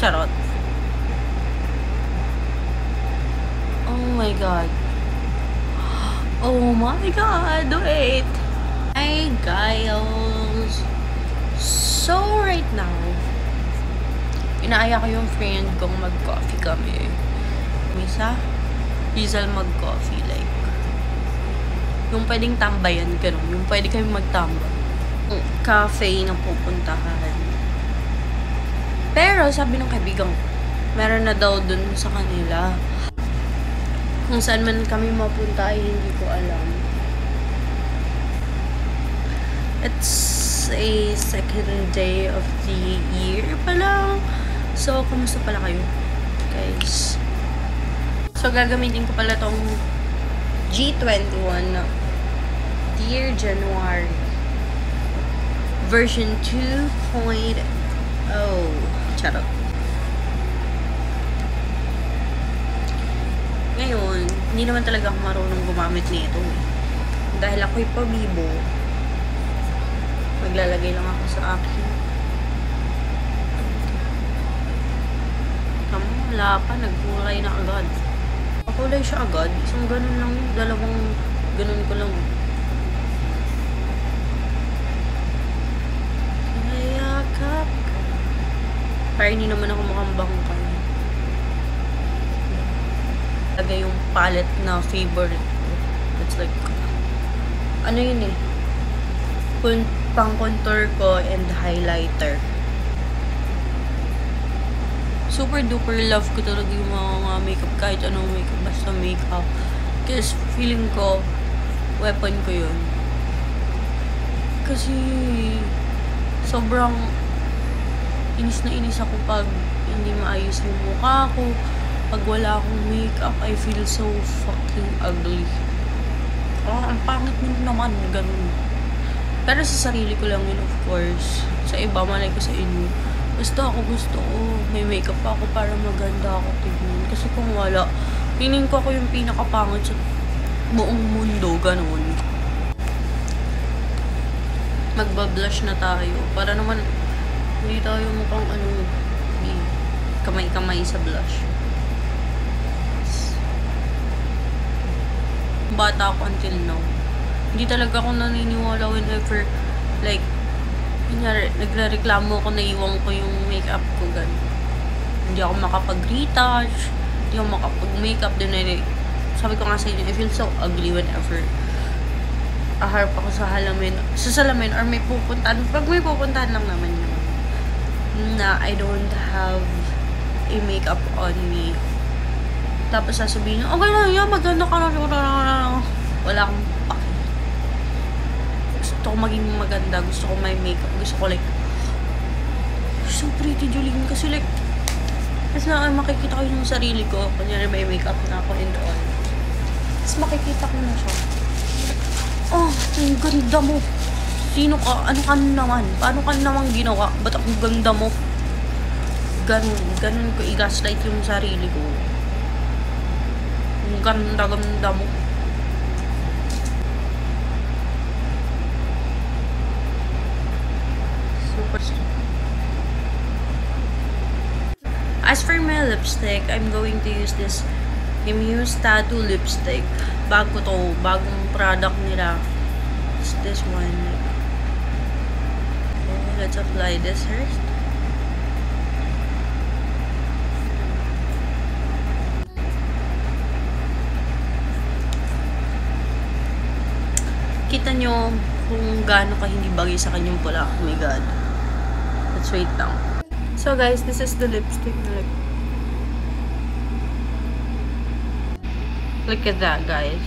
Charot. Oh my god. Oh my god, wait. Hi guys. So right now, inaaya ko yung friend kong mag-coffee kami. Misa, Rizal mag-coffee, like, yung pwedeng tambayan, gano'n. Yung pwede kami magtambay. Cafe na pupuntahan. Pero, sabi ng kaibigan ko, meron na daw dun sa kanila. Kung saan man kami mapunta ay hindi ko alam. It's a second day of the year pa lang. So, kumusta pala kayo, guys? So, gagamitin ko pala tong G21 Dear January version 2.0. Charot. Ngayon, hindi naman talaga ako marunong gumamit nito eh. Dahil ako'y pabibo, maglalagay lang ako sa akin. Tama, wala pa, nagkulay na agad. Kulay siya agad, isang ganun lang, dalawang ganun ko lang. Kayakap ka. Para hindi naman ako mukhang bangkay. Lagay yung palette na favorite ko. It's like, ano yun eh, pang contour ko and highlighter. Super duper love ko talaga yung mga makeup, kahit anong makeup, basta makeup. Kasi feeling ko, weapon ko yun. Kasi, sobrang inis na inis ako pag hindi maayos yung mukha ko. Pag wala akong makeup, I feel so fucking ugly. Ang pangit nyo naman, ganun. Pero sa sarili ko lang yun, of course. Sa iba, malay ko sa inyo. Basta ako gusto ko, may makeup ako para maganda ako tignan. Kasi kung wala, feeling ko ako yung pinakapangit sa buong mundo, ganun. Magbablush na tayo. Para naman, hindi tayo mukhang kamay-kamay sa blush. Bata ako until now. Hindi talaga ako naniniwala whenever, like, kunyari, nagre-reklamo ako na iwan ko yung makeup ko, gano'n. Hindi ako makapag-retouch, hindi ako makapag-makeup, sabi ko nga sa inyo, I feel so ugly whenever aharap ako sa salamin, or may pupuntahan, pag may pupuntahan lang naman yun, na I don't have a makeup on me. Tapos sasabihin nyo, okay lang yan, maganda ka na. Wala akong paki. Gusto ko maging maganda. Gusto ko may makeup. Gusto ko like, so pretty, Jolene. Kasi like, as na makikita ko yung sarili ko. Kunyari may makeup na ako and all. Tapos makikita ko na siya. Oh, ang ganda mo. Sino ka? Ano ka naman? Paano ka naman ginawa? Ba't ang ganda mo? Ganun ko i-gaslight yung sarili ko. Ganda-ganda mo. Super. As for my lipstick, I'm going to use this Muse Tattoo lipstick. Bagong product nila. It's this one. Okay, let's apply this first. Kita nyo kung gaano ka hindi bagay sa kanyang pula. Oh my god. Let's wait lang. So guys, this is the lipstick. Look at that, guys.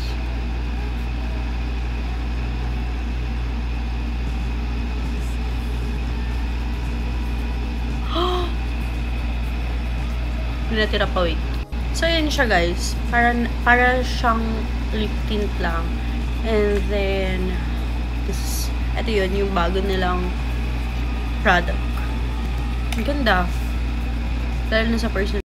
Natira pa, wait. So yun siya, guys. Para siyang lip tint lang. And then, ito yun, yung bago nilang product. Ang ganda. Dahil na sa person.